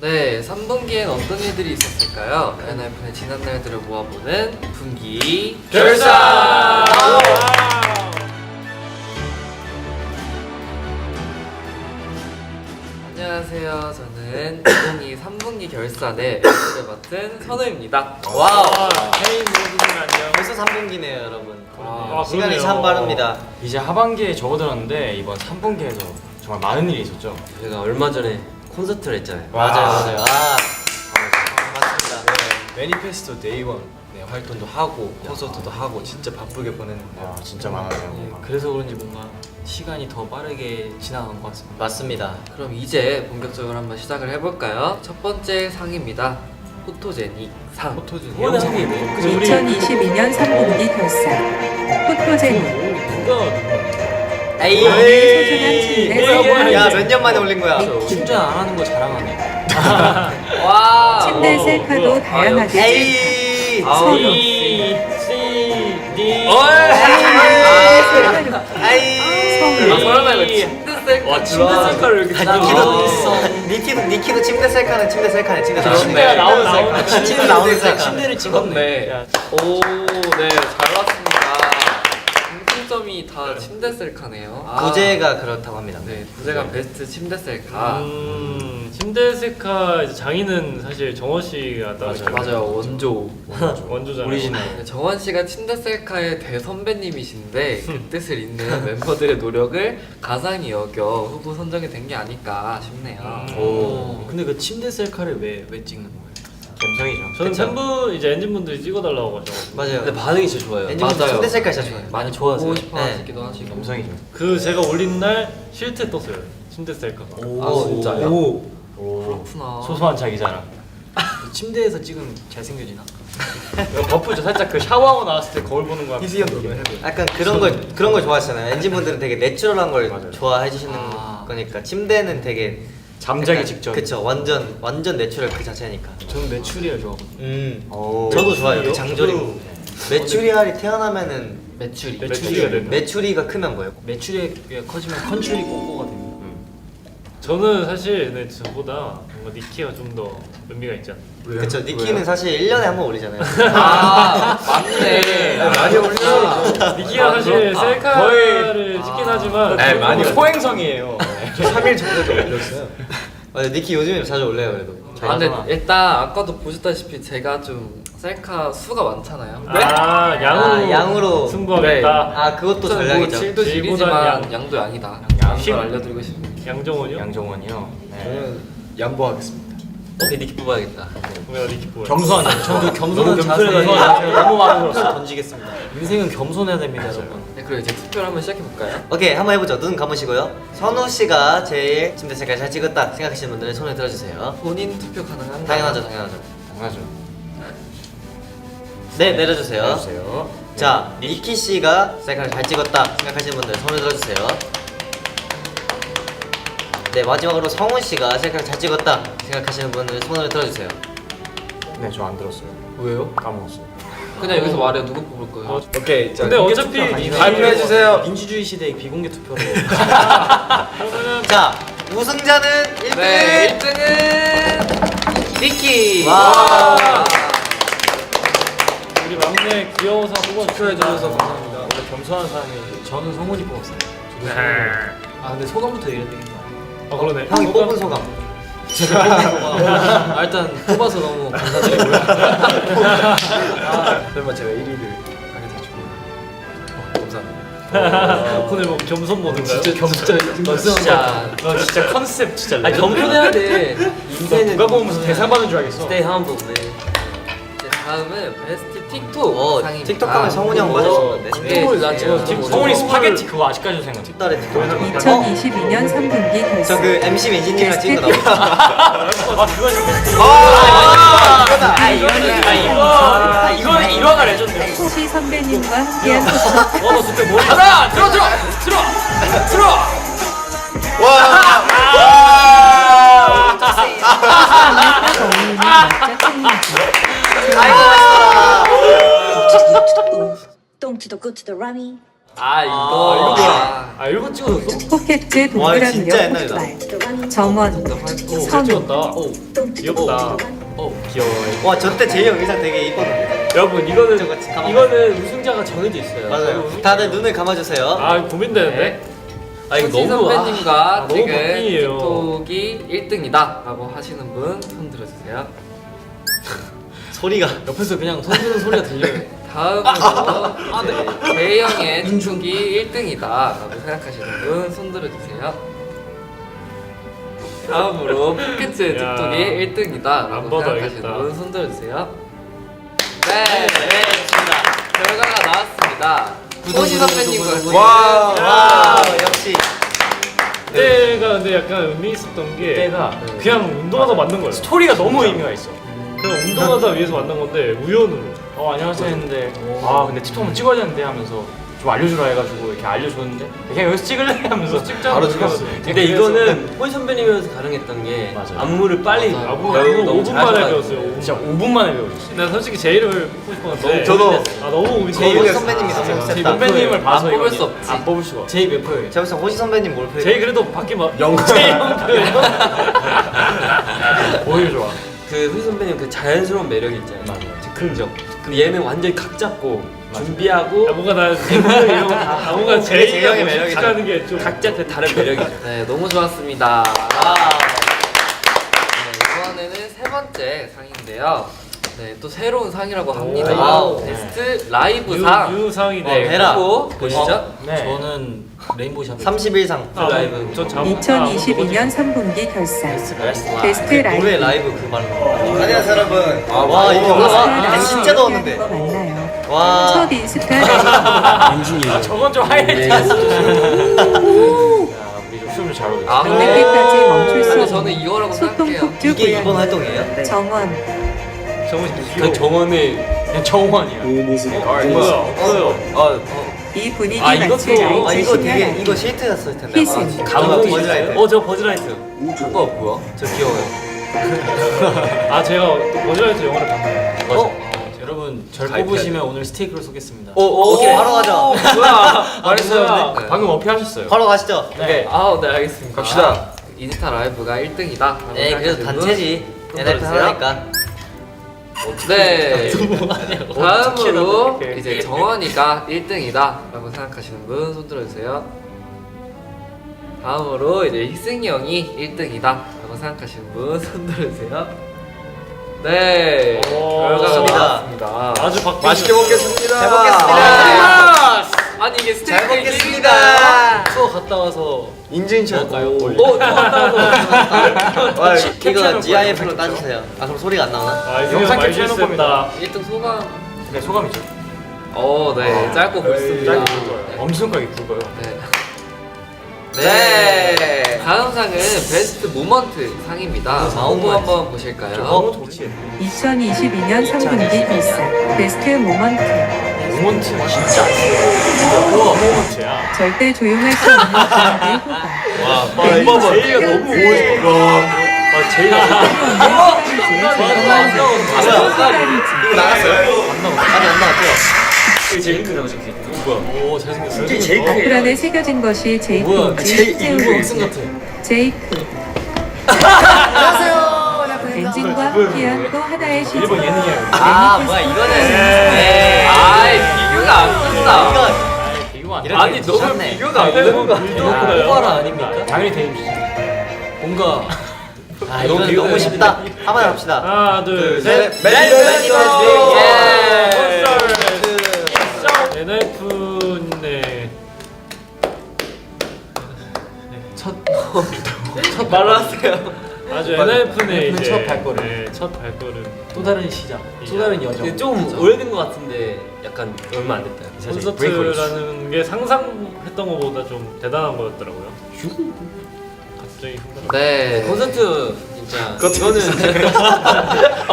네, 3분기엔 어떤 일들이 있었을까요? 엔하이픈의 지난 날들을 모아보는 분기 결산! 안녕하세요. 저는 2022 3분기 결산의 MC를 맡은 선우입니다. 와우! 헤이 모두들 안녕. 벌써 3분기네요, 여러분. 시간이 참 빠릅니다. 이제 하반기에 접어들었는데 이번 3분기에서 정말 많은 일이 있었죠. 저희가 얼마 전에 콘서트를 했잖아요. 맞아요. 맞습니다. 매니페스토 데이원 활동도 하고 콘서트도 하고 진짜 바쁘게 보냈는데 진짜 많았네요. 그래서 그런지 뭔가 시간이 더 빠르게 지나간 것 같습니다. 맞습니다. 그럼 이제 본격적으로 한번 시작을 해볼까요? 첫 번째 상입니다. 포토제닉 상. 포토진 이번에 한게 뭐예요? 2022년 3분기 결산 포토제닉 에이! 소중한 침대 야, 몇 년 만에 올린 거야? 충전 안 하는 거 자랑하네. 와! 침대 셀카도 다양하게 에이! 성우 설마 이거 침대 셀카 침대 셀카를 이렇게 니키도 침대 셀카는 침대 셀카네. 침대가 나오는 셀카. 침대 나오는 셀카. 침대를 찍었네. 네. 오, 네, 잘 왔습니다. 공통점이 다 침대 셀카네요. 부제가 그렇다고 합니다. 네, 부제가 베스트 침대 셀카. 침대 셀카 이제 장인은 사실 정원 씨가 따로 맞아요, 원조. 원조잖아요. 오리지널. 네, 정원 씨가 침대 셀카의 대선배님이신데 그 뜻을 잇는 멤버들의 노력을 가상히 여겨 후보 선정이 된 게 아닐까 싶네요. 오. 근데 그 침대 셀카를 왜 찍는 거예요? 감성이죠. 저는 그쵸? 팬분 이제 엔진분들이 찍어달라고 하셔가지고 맞아요. 근데 반응이 진짜 좋아요. 엔진분 맞아요. 침대 색깔 진짜 좋아요. 많이 좋아하세요. 보고 싶어 네. 하시기도 하시고. 감성이죠. 그 제가 올린 날 실태 떴어요. 침대 셀카가. 아, 진짜요? 오. 그렇구나. 소소한 자기 자랑. 침대에서 찍으면 잘생겨지나? 버프죠. 살짝 그 샤워하고 나왔을 때 거울 보는 거랑 희수형 너도 해봐. 약간 그런 걸 좋아하시잖아요. 엔진분들은 되게 내추럴한 걸 맞아요. 좋아해 주시는 아. 거니까 침대는 되게 잠자기 약간, 직전. 그쵸, 완전 내추럴 그 자체니까. 저는 메추리알 좋아하거든요. 오. 저도 좋아요. 그 장조림. 메추리알이 태어나면은 매출이. 메추리가 되는. 메추리가 크면 뭐예요? 메추리가 커지면 컨츄리 꼬꼬가 됩니다. 저는 사실 근데 저보다 뭔가 니키가 좀 더 의미가 있지 않나요? 그쵸. 니키는 사실 1년에 한 번 올리잖아요. 아, 맞네. 많이 올려. 니키가 사실 셀카를 찍긴 하지만 네, 많이 저는 포행성이에요. 3일 전에도 올렸어요. 맞아, 니키 요즘에 자주 올려요, 그래도. 아, 근데 일단 아까도 보셨다시피 제가 좀 셀카 수가 많잖아요. 양으로 양으로. 승부하겠다. 아, 그것도 전략이죠. 질도 질이지만 질보단 양도 양이다. 심- 걸 알려드리고 싶습니다. 양정원이요? 양정원이요. 네. 저는 양보하겠습니다. 오케이 니키 뽑아야겠다. 그러면 니키 뽑아요. 겸손한. 저도 겸손한 자세에 너무 많은 걸 던지겠습니다. 인생은 겸손해야 됩니다, 여러분. 네, 그리고 이제 투표를 한번 시작해 볼까요? 오케이, 한번 해보죠. 눈 감으시고요. 선우 씨가 제일 침대 색깔 잘 찍었다 생각하시는 분들은 손을 들어주세요. 본인 투표 가능한가요? 당연하죠. 당연하죠. 네, 내려주세요. 해주세요. 자, 니키 씨가 셀카를 잘 찍었다 생각하시는 분들 손을 들어주세요. 네, 마지막으로 성훈 씨가 셀카를 잘 찍었다 생각하시는 분들 손을 들어주세요. 네, 저 안 들었어요. 왜요? 까먹었어요. 그냥 여기서 말해 누구 뽑을 거예요? 오케이. 근데 어차피 발표해 주세요. 민주주의 시대의 비공개 투표로. 그러면은 자, 우승자는 1등. 네, 1등은 니키. 와. 우리 막내 귀여워서 투표해 주셔서 뽑아주셔서 감사합니다. 원래 겸손한 사람이. 저는 성훈이 뽑았어요. 네. 아 근데 소감부터 얘기해야 되겠다. 아 그러네. 형이 뽑은 소감. 아, 일단 뽑아서 너무 감사드리고요. 설마 제가 1위를 하게 될줄 감사합니다. 오늘 뭐 겸손 모드인가요? 진짜 컨셉 진짜. 아 겸손해야 돼. 인생은 누가 보면서 대사 받는 줄 알겠어. Stay humble. 네. 이제 다음은 베스트 틱톡 상입니다. 틱톡 하면 성훈이 형 맞았었는데. 틱톡을 나 지금 성훈이 스파게티 그거 아직까지도 생각나. 틱달에 틱톡. 2022년 3분기 결산 저그 MC 민진님이랑 찍은 거 게스트 나오죠. 아 그건 이거다. 이거는 일화가 레전드. 혹시 선배님과 함께한 너 그때 뭐? 하나 들어. 어울리는 멋져 챌린지 아이고 맛있어라. Don't to the good to the rummy. 아 이거 이거 뭐야? 아 이거 찍어줬어? 포켓즈 와, 동그라미력 진짜 옛날이다. 폭발 정원 잘 선우 찍었다. 귀엽다. 귀여워. 와, 저 때 제이 형 의상 되게 이뻤는데. 여러분 이거는 저거 가만- 이거는 우승자가 정해져 있어요. 맞아요. 다들 눈을 감아주세요. 아 고민되는데? 아 이거 호시 너무 선배님과 너무 지금 박빙이에요. 틱톡이 1등이다 라고 하시는 분 손 들어주세요. 소리가. 옆에서 그냥 손 드는 소리가 들려요. 다음으로 제이 형의 틱톡이 1등이다 라고 생각하시는 분 손 들어주세요. 다음으로 포켓즈 야. 틱톡이 1등이다 안 라고 봐도 생각하시는 알겠다. 분 손 들어주세요. 네, 결과가 나왔습니다. 호시 선배님과 와, 역시. 그때가 근데 약간 의미 있었던 게 그때가 그냥 운동하다 만든 거예요. 스토리가 너무 의미가 있어. 그냥 운동하다 위해서 만든 건데 우연으로. 안녕하세요 했는데 근데 틱톡 한번 찍어야 되는데 하면서 좀 알려주라 해가지고 이렇게 알려줬는데 그냥 여기서 찍을래 하면서 찍자고 바로 찍었어. 찍었어요. 근데 이거는 호시 선배님이어서 가능했던 게 맞아요. 안무를 빨리 맞아요. 안무 배우고 너무 5분 만에 잘하셔가지고. 배웠어요. 5분. 진짜 5분 만에 배워줬어요. 난 솔직히 제 이름을 뽑고 싶었는데 저도. 너무 고민. 제이 호시 선배님이 너무 제 셌다. 선배님을 봐서 안 뽑을 이거 수 없지. 안 뽑을 수가 없어. 제이 몇 표예요? 제가 볼때 호시 선배님 뭘 표현? 제이 그래도 바퀴 막 오히려 좋아. 그 호시 선배님 그 자연스러운 매력이 있잖아요. 맞아요. 즉흥적. 근데 얘는 완전히 각 잡고 준비하고 뭔가 난 이런 거다 뭔가 그게 제이 제이가 형의 매력이다. 하는 게 좀 각자 그 다른 매력이죠. 네, 너무 좋았습니다. 네, 이번에는 세 번째 상인데요. 네, 또 새로운 상이라고 합니다. 와우. 베스트 라이브상. 유상이네. 해라. 후보 보시죠. 네. 저는 레인보우 샵 31상. 라이브. 저 2022년 3분기 결산 베스트 노래 라이브 라이브 그 말로. 안녕하세요 여러분. 와 이거 와 진짜 더웠는데. 거 맞나요? 와. 첫 인스타 라이브 저건 좀 하이라이트. 야, 우리 좀 춤을 잘 어울려. 아, 끝날 때까지 멈출 수 근데 없는 저는 이거라고 소통 생각해요. 폭주 이게 이번 고양이 활동이에요? 정원 그 정원의 그냥 정원이야. 뭐야 없어요. 이 분위기 아, 이것도- 맞출 라이트 아 이거 되게 신나라이브 이거 실트였을 텐데. 희생. 감동이 버즈라이트. 저 버즈라이트. 오빠 뭐야? 저 귀여워요. 아 제가 또 버즈라이트 영화를 봤어요. 여러분 절 가입해야 뽑으시면 오늘 스테이크를 쏘겠습니다. 오케이 바로 가자. 뭐야? 말했어요. 뭐야? 근데 방금 어필하셨어요. 바로 가시죠. 네. 아, 네 알겠습니다. 갑시다. 인스타 라이브가 1등이다. 네 그래도 단체지. NF 하나니까. 네. 다음으로 어떻게 이제 정원이가 1등이다라고 생각하시는 분 손 들어주세요. 다음으로 이제 희승이 형이 1등이다라고 생각하시는 분 손 들어주세요. 네. 오, 결과가 좋습니다. 나왔습니다. 아주 바뀌. 맛있게 먹겠습니다. 잘 먹겠습니다. 아니 이게 잘 스테이크 먹겠습니다. 투어 갔다 와서 인증샷. 와 이거 GIF로 따주세요. 아 그럼 소리가 안 나오나? 아 이거 영상 많이 캡처해놓은 실수했다. 1등 소감. 네, 소감이죠. 네. 짧고 굵습니다. 짧고 굵어요. 엄청나게 굵어요. 네. 네. 다음 상은 베스트 모먼트 상입니다. 후보 한번 보실까요? 좋지. 2022년 3분기 결산 베스트 모먼트 모먼트 진짜 안 써요. 우와 모먼트야. 절대 조용할 수 없는 사람의 후보 이거 제이가 너무 오고 제이가 이거 나갔어요? 안 나갔죠? 제이크라고 적혀있는 오 잘생겼어요. 어플 안에 새겨진 것이 제이크인지 채우는지 제이크 엔진과 함께한 또 하나의 시즌 일본 예능이야. 아 뭐야 이거는. 네. 아이 비교가 안 된다. 이거 안 이렇게 아니 너무 좋네. 비교가 안 되는 거 아니야? 오바라 아닙니까? 당연히 대입시죠. 뭔가 아 이건 너무 쉽다. 한번 합시다. 하나 둘 셋. NF네 첫 말을 하세요. 아주 NF네 이제 첫 발걸음. 네, 첫 발걸음. 또 다른 시작. 또 다른 여정. 근데 좀 오래된 것 같은데 약간 얼마 안 됐다. 사실 콘서트라는 게 상상했던 것보다 좀 대단한 거였더라고요. 갑자기 흉가. 네. 콘서트 진짜 이거는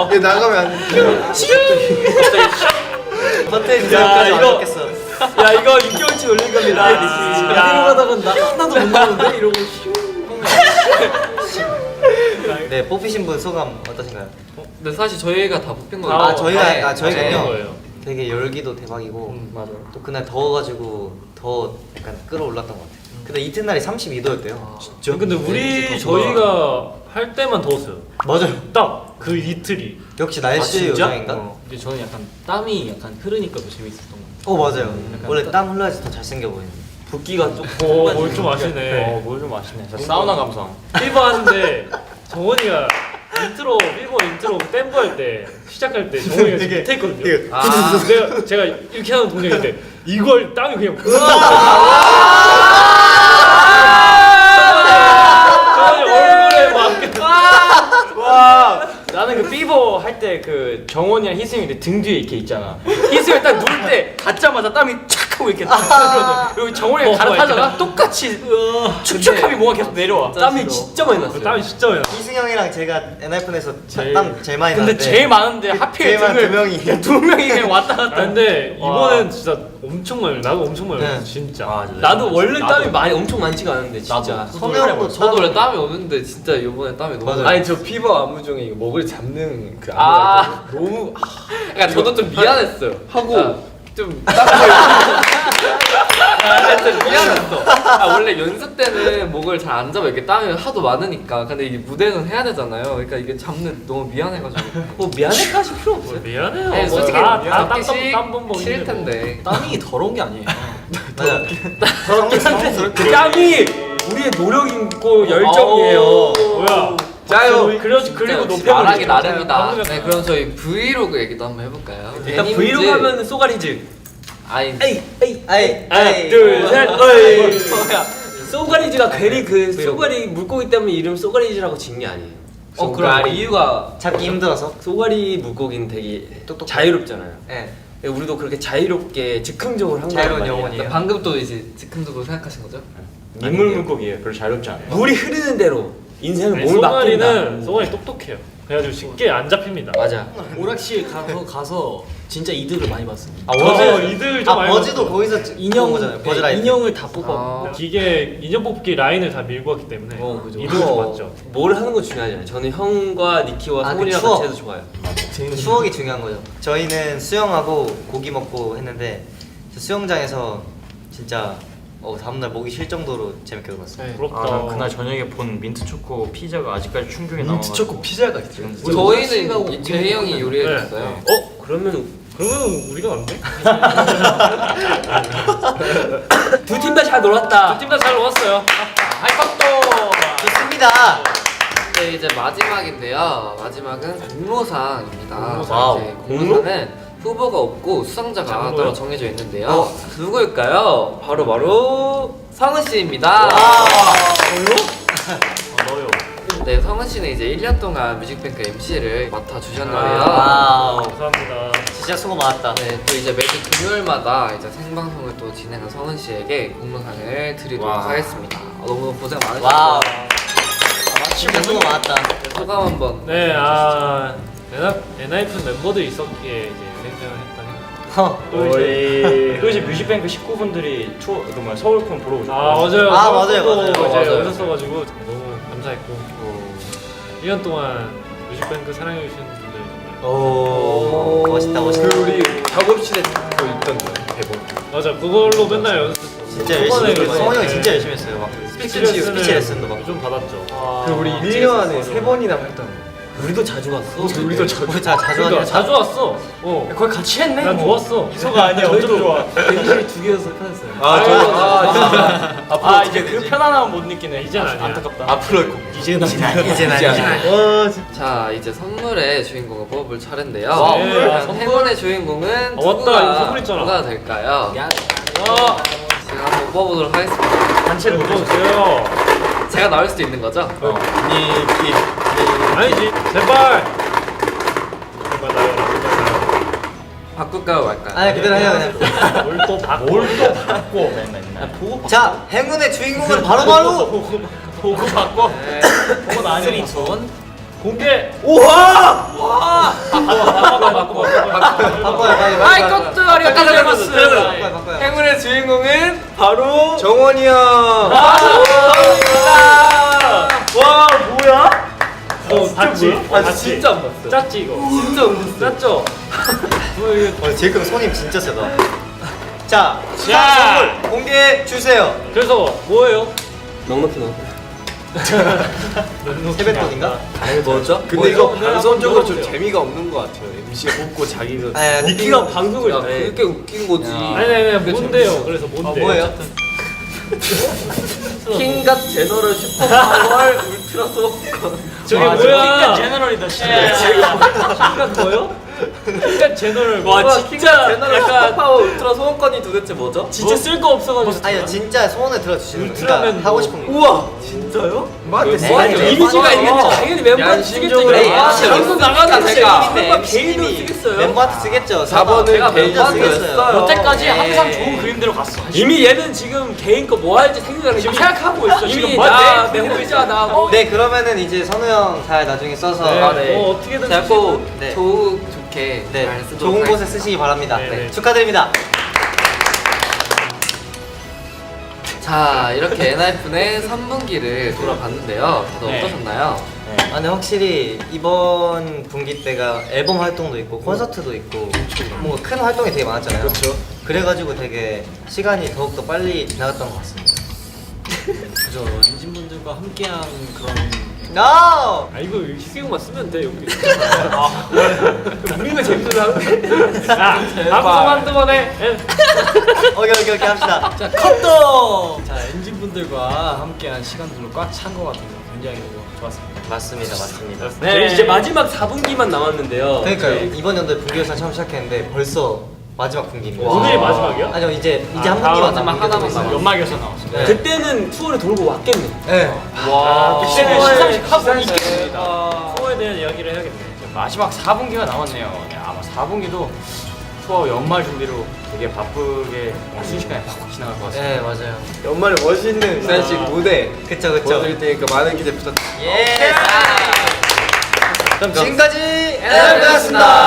이거 나가면 안 돼. 컨텐츠 야, 지금까지 이거- 완벽했어. 야 이거 6개월치 올린 겁니다. 야. 가다가 나 하나도 못 나오는데 이러고 네 뽑히신 분 소감 어떠신가요? 근데 사실 저희가 다 뽑힌 거예요. 아, 저희가- 네. 아, 저희가요? 거예요. 되게 열기도 대박이고 맞아. 또 그날 더워가지고 더 약간 끌어올랐던 것 같아요. 근데 이튿날이 32도였대요. 진짜? 근데 우리 저희가 할 때만 더웠어요. 맞아요. 딱 그 이틀이. 역시 날씨 요정인가? 근데 저는 약간 땀이 약간 흐르니까 더 재밌었던 것 같아요. 맞아요. 원래 땀 흘러야지 더 잘생겨 보이는. 붓기가 좀. 뭘 좀 아시네. 뭘 좀 아시네. 저 사우나 감성. 피버 하는데 정원이가 인트로 피버 인트로 댐프 할 때 시작할 때 정원이가 지금 밑에 있거든요. 아, 제가 이렇게 하는 동작인데 이걸 땀이 그냥 정원이 얼굴에 막. 와 나는 그 피버 할 때 그 정원이랑 희승이 등 뒤에 이렇게 있잖아. 희승이 딱 누울 때 닿자마자 땀이 촥 하고 이렇게 딱 그리고 정원이가 갈아타다가 똑같이 축축함이 뭔가 계속 내려와. 땀이 진짜 많이 났어요. 땀이 진짜 많이 나. 이승형이랑 제가 엔하이픈에서 땀 제일 많이 근데 나는데 제일 많은데 하필 제일 많은 등을 두 명이. 두 명이 그냥 왔다 아, 갔다. 근데 와. 이번엔 진짜 엄청 많이 나도 엄청 많이 났어 네. 진짜. 나도 원래 땀이 많이 엄청 많지가 않은데 진짜. 성형도 저도 원래 땀이 없는데 진짜 이번에 땀이 너무 맞아요. 아니 저 피버 안무 중에 이거 먹을 잡는 그 아. 안무가 너무 그러니까 저도 좀 미안했어요. 하고 좀 땀을 좀 미안했어. 원래 연습 때는 목을 잘 안 잡아 이렇게 땀이 하도 많으니까. 근데 이게 무대는 해야 되잖아요. 그러니까 이게 잡는 너무 미안해가지고. 뭐 미안해까 하실 필요 없어요. 미안해요. 네, 솔직히 다 땀씩 땀 싫을 텐데. 땀이 더러운 게 아니에요. 맞아. 그 땀이 우리의 노력이고 열정이에요. 뭐야? 짜요. 그리고 높여 말하기 나름이다. 방금 네, 그럼 저희 브이로그 얘기도 한번 해볼까요? 일단 데님즈- 브이로그 하면 쏘가리즈. 아이 하나 둘셋 어이. 쏘가리즈가 괜히 그 쏘가리 물고기 때문에 이름 쏘가리즈라고 지은 게 아니에요. 그럼 쏘가리. 이유가 잡기 힘들어서. 쏘가리 물고기는 되게 똑똑해. 자유롭잖아요. 네. 우리도 그렇게 자유롭게 즉흥적으로 한 자유로운 거란 말이에요. 영혼이에요. 방금 또 이제 즉흥적으로 생각하신 거죠? 민물 물고기예요. 별로 자유롭지 않아요. 물이 흐르는 대로 인생은 아니, 몸을 맡긴다. 소갈이 똑똑해요. 그래가지고 쉽게 안 잡힙니다. 맞아. 오락실 가서 진짜 이득을 많이 봤습니다. 저도 이들 좀 많이 버즈도 봤어요. 거기서 인형 거잖아요. 버즈 라이프. 인형을 다 뽑아. 아. 기계 인형 뽑기 라인을 다 밀고 왔기 때문에 그죠. 이들 좀 맞죠. 뭘 하는 거 중요하잖아요. 저는 형과 니키와 아, 성훈이랑 그 추억. 같이 해도 좋아요. 추억이 중요한 거죠. 저희는 수영하고 고기 먹고 했는데 저 수영장에서 진짜 다음날 목이 쉴 정도로 재밌게 놀았어요. 부럽다. 아, 난 그날 저녁에 본 민트 초코 피자가 아직까지 충격이 나와. 민트 초코 피자가 있어요. 저희는 재희 형이 요리해줬어요. 그러면 우리가 안 돼? 두 팀 다 잘 놀았다. 팀 다 잘 놀았어요. 하이파도 좋습니다. 네, 이제 마지막인데요. 마지막은 공로상입니다. 공로상. 이제 공로상은 후보가 없고 수상자가 작은 따로 거요? 정해져 있는데요. 누구일까요? 바로 성은 씨입니다. 너요. 네, 성은 씨는 이제 1년 동안 뮤직뱅크 MC를 맡아주셨는데요. 와우. 감사합니다. 진짜 수고 많았다. 네, 또 이제 매주 금요일마다 이제 생방송을 또 진행한 성은 씨에게 공로상을 드리도록 와. 하겠습니다. 너무 고생 와우. 많으셨어요. 진짜 수고 많았다. 네, 소감 한번. 네, 엔하이픈 멤버들이 있었기에 이제 연행전을 했다니. 또 이제 뮤직뱅크 식구분들이 서울콘 보러 오셨고. 맞아요. 맞아요, 서울도 맞아요. 이제 맞아요. 오셨어가지고 너무 감사했고 1년 동안 뮤직뱅크 사랑해주신 분들 정말 오, 멋있다, 멋있다. 그 우리 작업실에 또 있던 거예요. 대본. 맞아 그걸로 맨날 연습했어. 진짜 열심히 그래서 했어요. 성훈이 형이 진짜 열심히 했어요. 막 스피치 레슨도 막. 좀 받았죠. 그 우리 1년 안에 3번이나 활동. 우리도 자주 왔어. 우리 자주 그러니까 하긴 자주 왔어. 거의 같이 했네. 난 좋았어. 이소가 아니야. 어쩜 좋아. 대기실 2개여서 편했어요. 이제 그 편안함 못 느끼네. 이제는 아니야. 안타깝다. 앞으로 할 거. 이제는 자 이제 선물의 주인공을 뽑을 차례인데요. 네, 과연 행운의 주인공은 맞다. 이거 선물 있잖아. 누가 될까요? 야, 제가 한번 뽑아보도록 하겠습니다. 단체로 뽑아주세요. 제가 나올 수도 있는 거죠? 니키. 아니지. 제발. 제발 나요. 바꿀까요 말까요? 아니 그대로 해요 그냥. 뭘또 바꿔. 맨날. 자 행운의 주인공은 바로 보고 바꿔. 네. 그건 아니야. 공개. 바꿔. 바꿔요 빨리. 아 이것도 어렵다. 바꿔요. 행운의 주인공은 바로 정원이 형. 와 뭐야? 봤지? 아 진짜 안 봤어요. 짰지 이거. 진짜 안 봤어요. 짰죠? 제이크 손님 진짜 세다. 자, 자. 선물 공개해 주세요. 그래서 뭐예요? 넉넉히 넣어. 세뱃돈인가? 뭐죠? 근데 뭐예요? 이거 오늘 방송적으로 한번 좀 재미가 없는 것 같아요. MC가 뽑고 자기가 아, 니키가 방송을 야, 해. 그게 웃긴 거지. 아니 뭔데요? 그래서 뭔데? 뭐예요? 킹갓 제너럴 슈퍼파월 울트라 소건. 저게 와, 뭐야? 제너럴이다 킹갓 뭐요? 킹갓 제너럴 와, 진짜 제너럴 약간 슈퍼파워 울트라 소원권이 도대체 뭐죠? 진짜 쓸 거 없어가지고 아니요, 진짜 소원을 들어주시는 울트라맨 그러니까 하고 싶은 거. 우와 진짜요? 네, 이미지가 있는데 맞아요. 당연히 멤버한테 쓰겠죠. 양심적으로 네, 아, 진짜 방송 나가는 제가 멤버 개인으로 쓰겠어요. 멤버한테 쓰겠죠. 4번은 제가 개인 멤버한테 쓰겠어요. 했어요. 여태까지 네. 항상 좋은 그림대로 갔어. 이미 얘는 지금 개인 거 뭐 할지 생각을 지금 생각하고 있어. 지금 이미 뭐 나 내 멤버이자 나. 네, 그러면은 이제 선우 형 잘 나중에 써서 어떻게든 제가 꼭 네. 좋게 네, 잘 쓰도록 좋은 곳에 하겠습니다. 쓰시기 바랍니다. 네, 네. 축하드립니다. 자 이렇게 엔하이픈의 3분기를 돌아봤는데요. 다들 네. 어떠셨나요? 아, 근데 확실히 이번 분기 때가 앨범 활동도 있고 콘서트도 있고 뭔가 큰 활동이 되게 많았잖아요. 그렇죠. 그래가지고 되게 시간이 더욱더 빨리 지나갔던 것 같습니다. 그죠. 엔진분들과 함께한 그런. No! 아 이거 희승형만 쓰면 돼 여기. 우리가 재밌어 하는데. 아 방송 한두 번에. 오케이 합시다. 자, 컷도! 자, 엔진분들과 함께한 시간들로 꽉 찬 것 같아서 굉장히 좋았습니다. 맞습니다. 저희 이제 마지막 4분기만 남았는데요. 그러니까요. 이번 연도에 분기회사 처음 시작했는데 벌써 마지막 분기입니다. 오늘이 마지막이야? 아니요, 이제 한 분기만 마지막 남은 하나만 남았어요. 연막에서 나왔어. 네. 그때는 투어를 돌고 왔겠네. 네. 와 그때는 시상식 하고 시상식. 있겠습니다. 투어에 대한 이야기를 해야겠네. 마지막 4분기가 남았네요. 네, 아마 4분기도 투어 연말 준비로 되게 바쁘게 순식간에 팍 지나갈 것 같습니다. 네, 맞아요. 연말에 멋있는 스타일식 무대 그쵸. 보여드릴 테니까 많은 기대 부탁드립니다. 예! 그럼 지금까지 엔하이픈이었습니다.